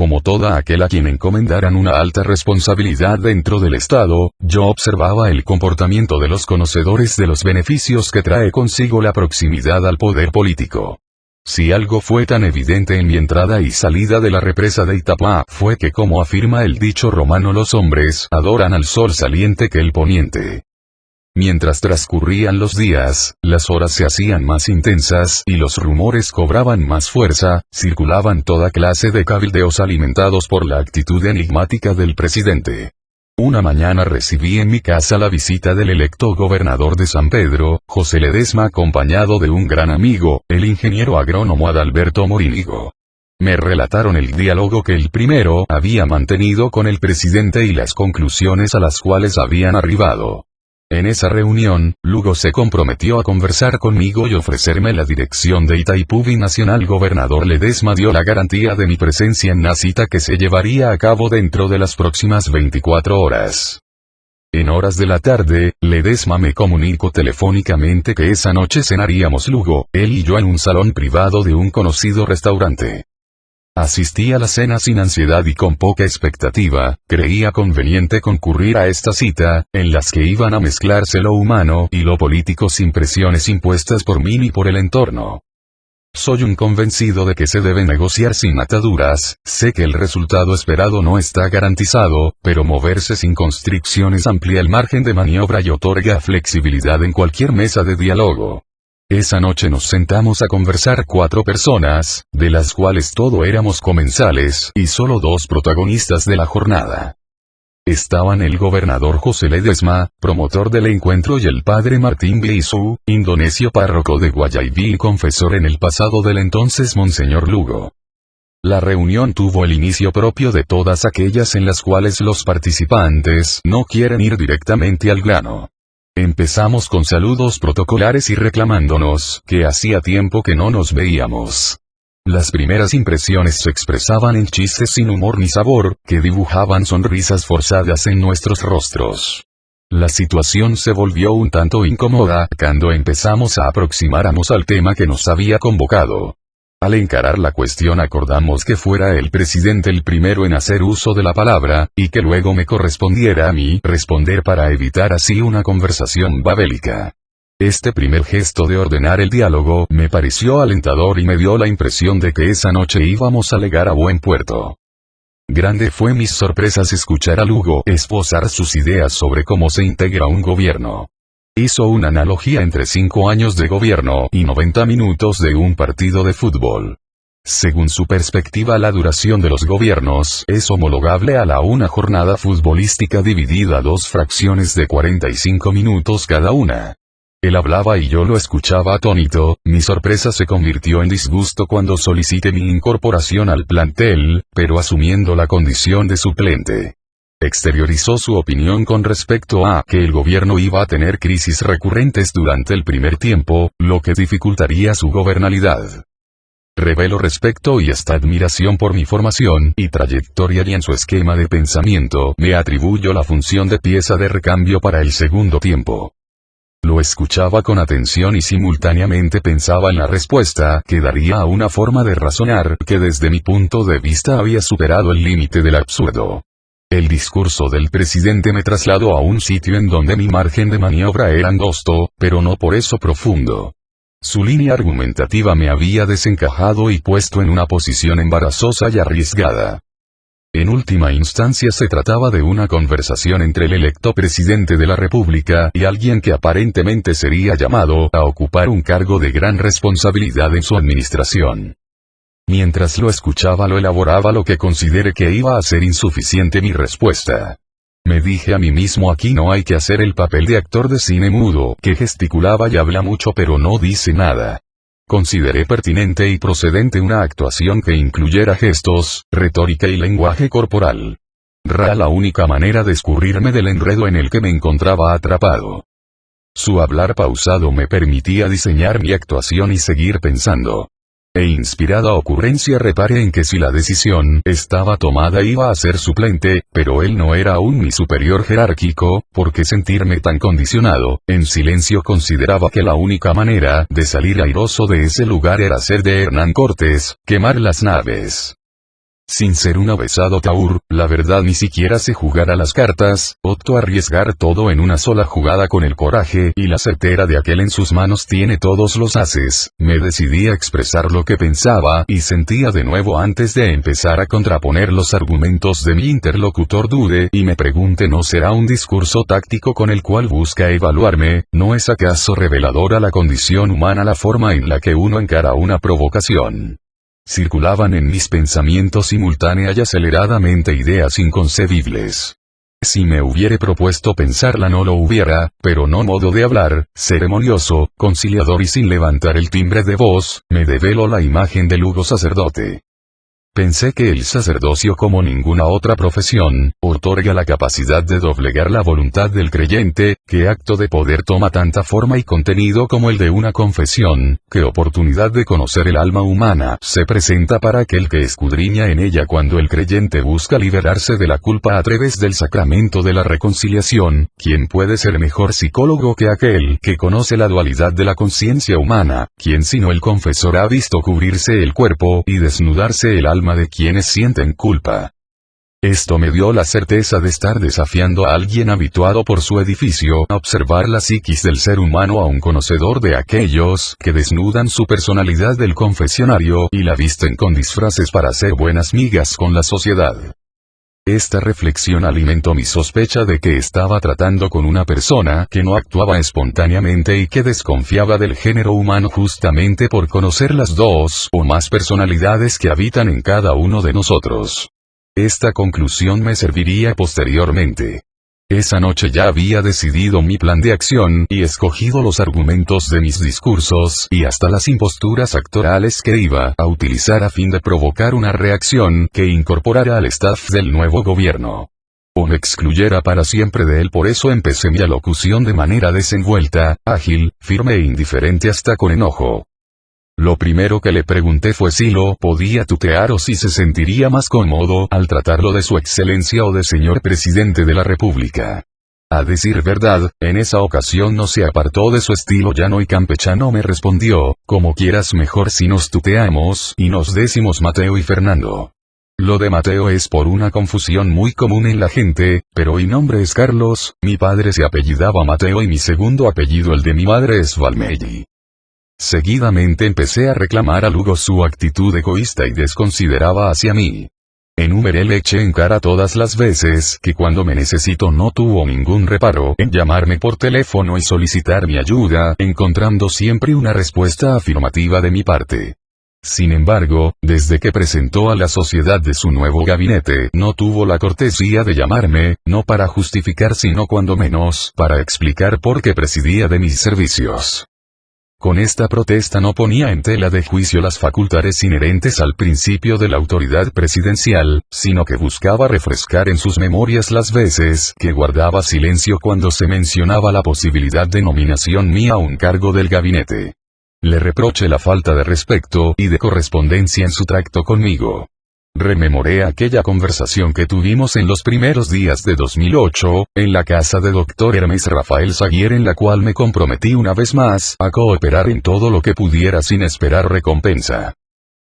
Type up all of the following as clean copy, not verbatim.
Como toda aquel a quien encomendaran una alta responsabilidad dentro del Estado, yo observaba el comportamiento de los conocedores de los beneficios que trae consigo la proximidad al poder político. Si algo fue tan evidente en mi entrada y salida de la represa de Itapá, fue que, como afirma el dicho romano, los hombres adoran al sol saliente que el poniente. Mientras transcurrían los días, las horas se hacían más intensas y los rumores cobraban más fuerza, circulaban toda clase de cabildeos alimentados por la actitud enigmática del presidente. Una mañana recibí en mi casa la visita del electo gobernador de San Pedro, José Ledesma, acompañado de un gran amigo, el ingeniero agrónomo Adalberto Morínigo. Me relataron el diálogo que el primero había mantenido con el presidente y las conclusiones a las cuales habían arribado. En esa reunión, Lugo se comprometió a conversar conmigo y ofrecerme la dirección de Itaipú Binacional. Gobernador Ledesma dio la garantía de mi presencia en la cita que se llevaría a cabo dentro de las próximas 24 horas. En horas de la tarde, Ledesma me comunicó telefónicamente que esa noche cenaríamos Lugo, él y yo en un salón privado de un conocido restaurante. Asistí a la cena sin ansiedad y con poca expectativa. Creía conveniente concurrir a esta cita, en las que iban a mezclarse lo humano y lo político sin presiones impuestas por mí ni por el entorno. Soy un convencido de que se debe negociar sin ataduras. Sé que el resultado esperado no está garantizado, pero moverse sin constricciones amplía el margen de maniobra y otorga flexibilidad en cualquier mesa de diálogo. Esa noche nos sentamos a conversar 4 personas, de las cuales todos éramos comensales, y solo 2 protagonistas de la jornada. Estaban el gobernador José Ledesma, promotor del encuentro, y el padre Martín Bisu, indonesio párroco de Guayaquil y confesor en el pasado del entonces Monseñor Lugo. La reunión tuvo el inicio propio de todas aquellas en las cuales los participantes no quieren ir directamente al grano. Empezamos con saludos protocolares y reclamándonos que hacía tiempo que no nos veíamos. Las primeras impresiones se expresaban en chistes sin humor ni sabor, que dibujaban sonrisas forzadas en nuestros rostros. La situación se volvió un tanto incómoda cuando empezamos a aproximarnos al tema que nos había convocado. Al encarar la cuestión acordamos que fuera el presidente el primero en hacer uso de la palabra, y que luego me correspondiera a mí responder para evitar así una conversación babélica. Este primer gesto de ordenar el diálogo me pareció alentador y me dio la impresión de que esa noche íbamos a llegar a buen puerto. Grande fue mis sorpresas escuchar a Lugo esbozar sus ideas sobre cómo se integra un gobierno. Hizo una analogía entre 5 años de gobierno y 90 minutos de un partido de fútbol. Según su perspectiva, la duración de los gobiernos es homologable a una jornada futbolística dividida a 2 fracciones de 45 minutos cada una. Él hablaba y yo lo escuchaba atónito. Mi sorpresa se convirtió en disgusto cuando solicité mi incorporación al plantel, pero asumiendo la condición de suplente. Exteriorizó su opinión con respecto a que el gobierno iba a tener crisis recurrentes durante el primer tiempo, lo que dificultaría su gobernabilidad. Reveló respeto y hasta admiración por mi formación y trayectoria, y en su esquema de pensamiento me atribuyó la función de pieza de recambio para el segundo tiempo. Lo escuchaba con atención y simultáneamente pensaba en la respuesta que daría a una forma de razonar que desde mi punto de vista había superado el límite del absurdo. El discurso del presidente me trasladó a un sitio en donde mi margen de maniobra era angosto, pero no por eso profundo. Su línea argumentativa me había desencajado y puesto en una posición embarazosa y arriesgada. En última instancia se trataba de una conversación entre el electo presidente de la República y alguien que aparentemente sería llamado a ocupar un cargo de gran responsabilidad en su administración. Mientras lo escuchaba lo elaboraba lo que considere que iba a ser insuficiente mi respuesta. Me dije a mí mismo: aquí no hay que hacer el papel de actor de cine mudo, que gesticulaba y habla mucho pero no dice nada. Consideré pertinente y procedente una actuación que incluyera gestos, retórica y lenguaje corporal. Era la única manera de escurrirme del enredo en el que me encontraba atrapado. Su hablar pausado me permitía diseñar mi actuación y seguir pensando. E inspirada ocurrencia reparé en que si la decisión estaba tomada iba a ser suplente, pero él no era aún mi superior jerárquico. ¿Por qué sentirme tan condicionado? En silencio consideraba que la única manera de salir airoso de ese lugar era ser de Hernán Cortés, quemar las naves. Sin ser un avesado taur, la verdad ni siquiera sé jugar a las cartas, opto a arriesgar todo en una sola jugada con el coraje y la certera de aquel en sus manos tiene todos los ases. Me decidí a expresar lo que pensaba y sentía de nuevo antes de empezar a contraponer los argumentos de mi interlocutor. Dude y me pregunte, ¿no será un discurso táctico con el cual busca evaluarme? ¿No es acaso reveladora la condición humana la forma en la que uno encara una provocación? Circulaban en mis pensamientos simultánea y aceleradamente ideas inconcebibles. Si me hubiere propuesto pensarla no lo hubiera, pero no modo de hablar, ceremonioso, conciliador y sin levantar el timbre de voz, me develó la imagen del Hugo sacerdote. Pensé que el sacerdocio, como ninguna otra profesión, otorga la capacidad de doblegar la voluntad del creyente. ¿Qué acto de poder toma tanta forma y contenido como el de una confesión? ¿Qué oportunidad de conocer el alma humana se presenta para aquel que escudriña en ella cuando el creyente busca liberarse de la culpa a través del sacramento de la reconciliación? ¿Quién puede ser mejor psicólogo que aquel que conoce la dualidad de la conciencia humana? ¿Quién sino el confesor ha visto cubrirse el cuerpo y desnudarse el alma de quienes sienten culpa? Esto me dio la certeza de estar desafiando a alguien habituado por su edificio a observar la psiquis del ser humano, a un conocedor de aquellos que desnudan su personalidad del confesionario y la visten con disfraces para hacer buenas migas con la sociedad. Esta reflexión alimentó mi sospecha de que estaba tratando con una persona que no actuaba espontáneamente y que desconfiaba del género humano justamente por conocer las dos o más personalidades que habitan en cada uno de nosotros. Esta conclusión me serviría posteriormente. Esa noche ya había decidido mi plan de acción y escogido los argumentos de mis discursos y hasta las imposturas actorales que iba a utilizar a fin de provocar una reacción que incorporara al staff del nuevo gobierno o me excluyera para siempre de él. Por eso empecé mi alocución de manera desenvuelta, ágil, firme e indiferente hasta con enojo. Lo primero que le pregunté fue si lo podía tutear o si se sentiría más cómodo al tratarlo de su excelencia o de señor presidente de la república. A decir verdad, en esa ocasión no se apartó de su estilo llano y campechano. Me respondió, como quieras, mejor si nos tuteamos y nos decimos Mateo y Fernando. Lo de Mateo es por una confusión muy común en la gente, pero mi nombre es Carlos, mi padre se apellidaba Mateo y mi segundo apellido, el de mi madre, es Valmelli. Seguidamente empecé a reclamar a Hugo su actitud egoísta y desconsiderada hacia mí. Enumeré, le eché en cara todas las veces que cuando me necesitó no tuvo ningún reparo en llamarme por teléfono y solicitar mi ayuda, encontrando siempre una respuesta afirmativa de mi parte. Sin embargo, desde que presentó a la sociedad de su nuevo gabinete, no tuvo la cortesía de llamarme, no para justificar sino cuando menos para explicar por qué prescindía de mis servicios. Con esta protesta no ponía en tela de juicio las facultades inherentes al principio de la autoridad presidencial, sino que buscaba refrescar en sus memorias las veces que guardaba silencio cuando se mencionaba la posibilidad de nominación mía a un cargo del gabinete. Le reproché la falta de respeto y de correspondencia en su trato conmigo. Rememoré aquella conversación que tuvimos en los primeros días de 2008, en la casa de Dr. Hermes Rafael Saguier, en la cual me comprometí una vez más a cooperar en todo lo que pudiera sin esperar recompensa.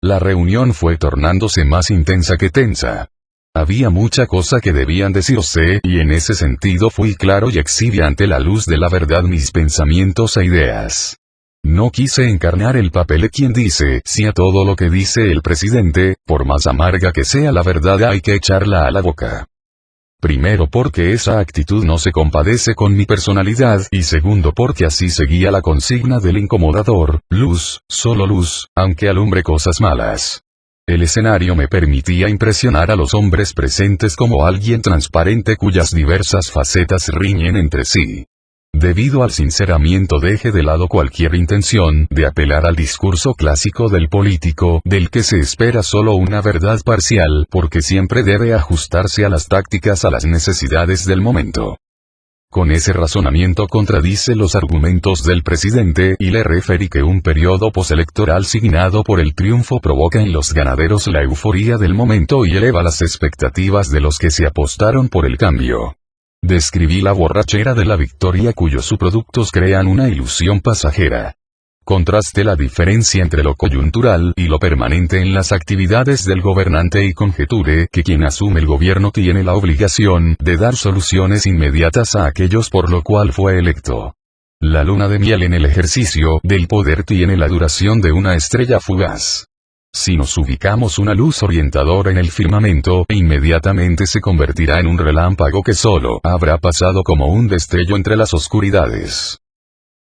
La reunión fue tornándose más intensa que tensa. Había mucha cosa que debían decirse y en ese sentido fui claro y exhibí ante la luz de la verdad mis pensamientos e ideas. No quise encarnar el papel de quien dice sí a todo lo que dice el presidente, por más amarga que sea la verdad hay que echarla a la boca. Primero porque esa actitud no se compadece con mi personalidad y segundo porque así seguía la consigna del incomodador, luz, solo luz, aunque alumbre cosas malas. El escenario me permitía impresionar a los hombres presentes como alguien transparente cuyas diversas facetas riñen entre sí. Debido al sinceramiento dejé de lado cualquier intención de apelar al discurso clásico del político, del que se espera solo una verdad parcial, porque siempre debe ajustarse a las tácticas, a las necesidades del momento. Con ese razonamiento contradice los argumentos del presidente y le referí que un periodo postelectoral signado por el triunfo provoca en los ganaderos la euforia del momento y eleva las expectativas de los que se apostaron por el cambio. Describí la borrachera de la victoria cuyos subproductos crean una ilusión pasajera. Contraste la diferencia entre lo coyuntural y lo permanente en las actividades del gobernante y conjeture que quien asume el gobierno tiene la obligación de dar soluciones inmediatas a aquellos por lo cual fue electo. La luna de miel en el ejercicio del poder tiene la duración de una estrella fugaz. Si nos ubicamos una luz orientadora en el firmamento, inmediatamente se convertirá en un relámpago que solo habrá pasado como un destello entre las oscuridades.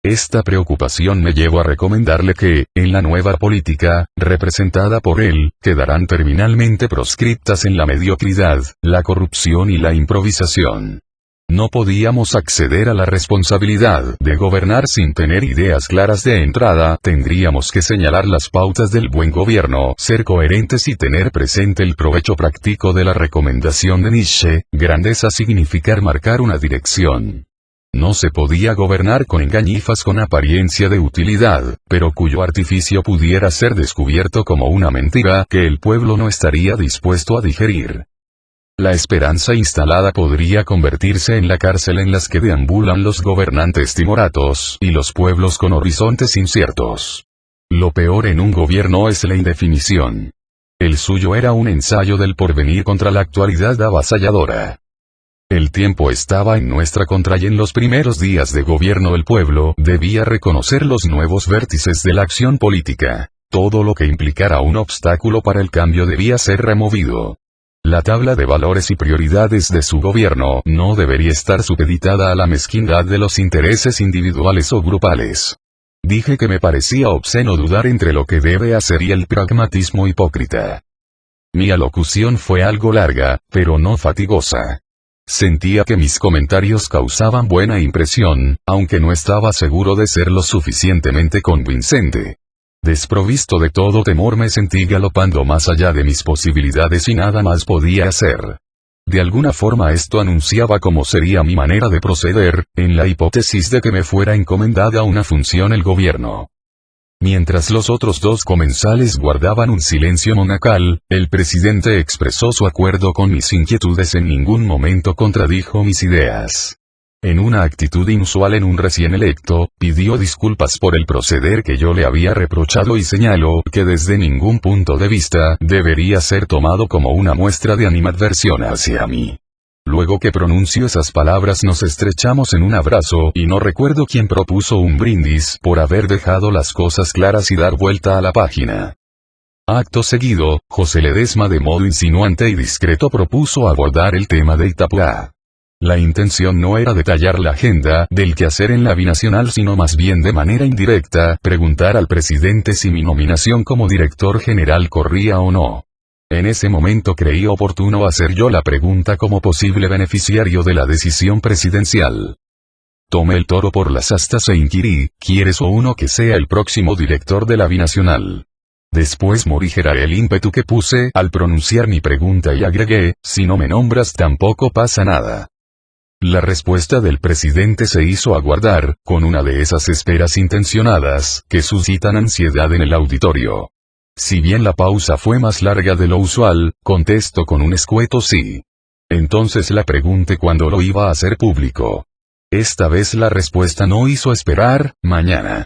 Esta preocupación me llevó a recomendarle que, en la nueva política, representada por él, quedarán terminalmente proscriptas en la mediocridad, la corrupción y la improvisación. No podíamos acceder a la responsabilidad de gobernar sin tener ideas claras de entrada, tendríamos que señalar las pautas del buen gobierno, ser coherentes y tener presente el provecho práctico de la recomendación de Nietzsche, grandeza significar marcar una dirección. No se podía gobernar con engañifas con apariencia de utilidad, pero cuyo artificio pudiera ser descubierto como una mentira que el pueblo no estaría dispuesto a digerir. La esperanza instalada podría convertirse en la cárcel en las que deambulan los gobernantes timoratos y los pueblos con horizontes inciertos. Lo peor en un gobierno es la indefinición. El suyo era un ensayo del porvenir contra la actualidad avasalladora. El tiempo estaba en nuestra contra y en los primeros días de gobierno el pueblo debía reconocer los nuevos vértices de la acción política. Todo lo que implicara un obstáculo para el cambio debía ser removido. La tabla de valores y prioridades de su gobierno no debería estar supeditada a la mezquindad de los intereses individuales o grupales. Dije que me parecía obsceno dudar entre lo que debe hacer y el pragmatismo hipócrita. Mi alocución fue algo larga, pero no fatigosa. Sentía que mis comentarios causaban buena impresión, aunque no estaba seguro de ser lo suficientemente convincente. Desprovisto de todo temor me sentí galopando más allá de mis posibilidades y nada más podía hacer. De alguna forma esto anunciaba cómo sería mi manera de proceder, en la hipótesis de que me fuera encomendada una función el gobierno. Mientras los otros dos comensales guardaban un silencio monacal, el presidente expresó su acuerdo con mis inquietudes, en ningún momento contradijo mis ideas. En una actitud inusual en un recién electo, pidió disculpas por el proceder que yo le había reprochado y señaló que desde ningún punto de vista debería ser tomado como una muestra de animadversión hacia mí. Luego que pronunció esas palabras nos estrechamos en un abrazo y no recuerdo quién propuso un brindis por haber dejado las cosas claras y dar vuelta a la página. Acto seguido, José Ledesma de modo insinuante y discreto propuso abordar el tema de Itapúa. La intención no era detallar la agenda del quehacer en la binacional sino más bien de manera indirecta preguntar al presidente si mi nominación como director general corría o no. En ese momento creí oportuno hacer yo la pregunta como posible beneficiario de la decisión presidencial. Tomé el toro por las astas e inquirí, ¿quieres o uno que sea el próximo director de la binacional? Después morigeraré el ímpetu que puse al pronunciar mi pregunta y agregué, si no me nombras tampoco pasa nada. La respuesta del presidente se hizo aguardar, con una de esas esperas intencionadas que suscitan ansiedad en el auditorio. Si bien la pausa fue más larga de lo usual, contestó con un escueto sí. Entonces la pregunté cuándo lo iba a hacer público. Esta vez la respuesta no hizo esperar, mañana.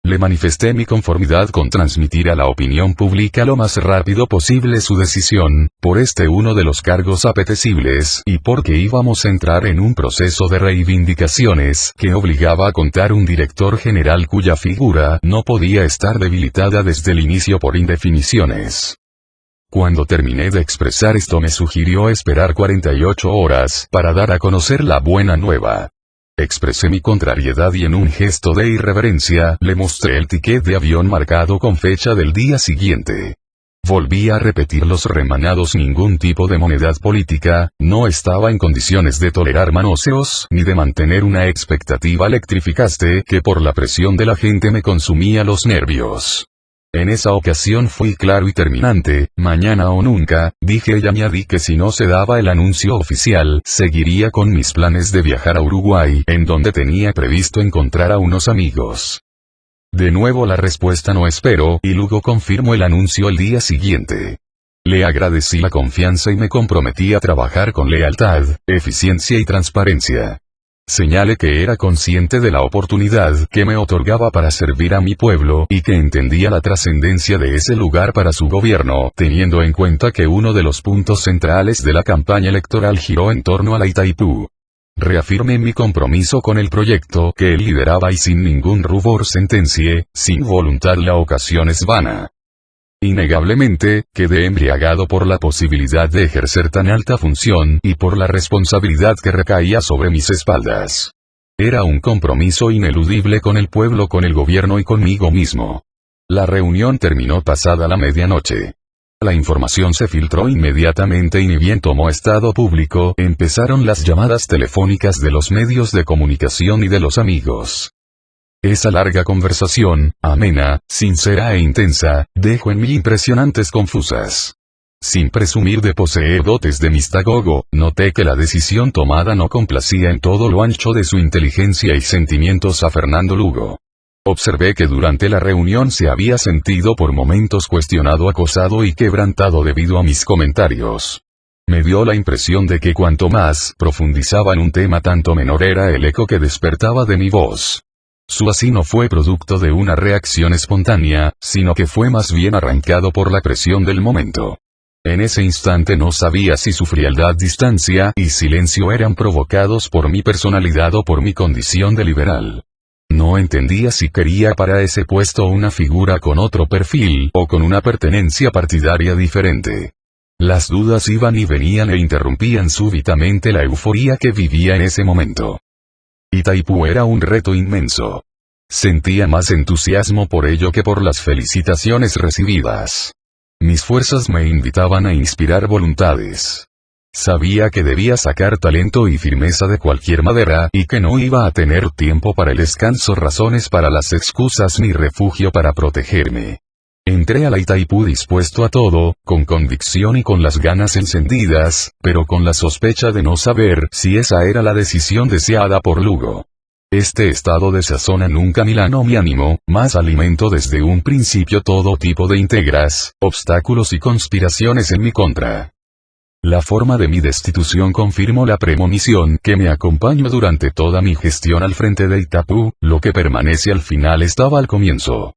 Le manifesté mi conformidad con transmitir a la opinión pública lo más rápido posible su decisión, por uno de los cargos apetecibles y porque íbamos a entrar en un proceso de reivindicaciones que obligaba a contar un director general cuya figura no podía estar debilitada desde el inicio por indefiniciones. Cuando terminé de expresar esto me sugirió esperar 48 horas para dar a conocer la buena nueva. Expresé mi contrariedad y en un gesto de irreverencia le mostré el ticket de avión marcado con fecha del día siguiente. Volví a repetir los remanados: ningún tipo de monedad política, no estaba en condiciones de tolerar manoseos ni de mantener una expectativa electrificante que por la presión de la gente me consumía los nervios. En esa ocasión fui claro y terminante, mañana o nunca, dije y añadí que si no se daba el anuncio oficial, seguiría con mis planes de viajar a Uruguay, en donde tenía previsto encontrar a unos amigos. De nuevo la respuesta no esperó, y luego confirmó el anuncio el día siguiente. Le agradecí la confianza y me comprometí a trabajar con lealtad, eficiencia y transparencia. Señalé que era consciente de la oportunidad que me otorgaba para servir a mi pueblo y que entendía la trascendencia de ese lugar para su gobierno, teniendo en cuenta que uno de los puntos centrales de la campaña electoral giró en torno a la Itaipú. Reafirmé mi compromiso con el proyecto que él lideraba y sin ningún rubor sentencié, sin voluntad la ocasión es vana. Innegablemente, quedé embriagado por la posibilidad de ejercer tan alta función y por la responsabilidad que recaía sobre mis espaldas. Era un compromiso ineludible con el pueblo, con el gobierno y conmigo mismo. La reunión terminó pasada la medianoche. La información se filtró inmediatamente y ni bien tomó estado público, empezaron las llamadas telefónicas de los medios de comunicación y de los amigos. Esa larga conversación, amena, sincera e intensa, dejó en mí impresionantes confusas. Sin presumir de poseer dotes de mistagogo, noté que la decisión tomada no complacía en todo lo ancho de su inteligencia y sentimientos a Fernando Lugo. Observé que durante la reunión se había sentido por momentos cuestionado, acosado y quebrantado debido a mis comentarios. Me dio la impresión de que cuanto más profundizaba en un tema tanto menor era el eco que despertaba de mi voz. Su así no fue producto de una reacción espontánea, sino que fue más bien arrancado por la presión del momento. En ese instante no sabía si su frialdad, distancia y silencio eran provocados por mi personalidad o por mi condición de liberal. No entendía si quería para ese puesto una figura con otro perfil o con una pertenencia partidaria diferente. Las dudas iban y venían e interrumpían súbitamente la euforía que vivía en ese momento. Itaipú era un reto inmenso. Sentía más entusiasmo por ello que por las felicitaciones recibidas. Mis fuerzas me invitaban a inspirar voluntades. Sabía que debía sacar talento y firmeza de cualquier madera y que no iba a tener tiempo para el descanso, razones para las excusas ni refugio para protegerme. Entré a la Itaipú dispuesto a todo, con convicción y con las ganas encendidas, pero con la sospecha de no saber si esa era la decisión deseada por Lugo. Este estado de sazón nunca milanó mi ánimo, más alimentó desde un principio todo tipo de intrigas, obstáculos y conspiraciones en mi contra. La forma de mi destitución confirmó la premonición que me acompañó durante toda mi gestión al frente de Itaipú, lo que permanece al final estaba al comienzo.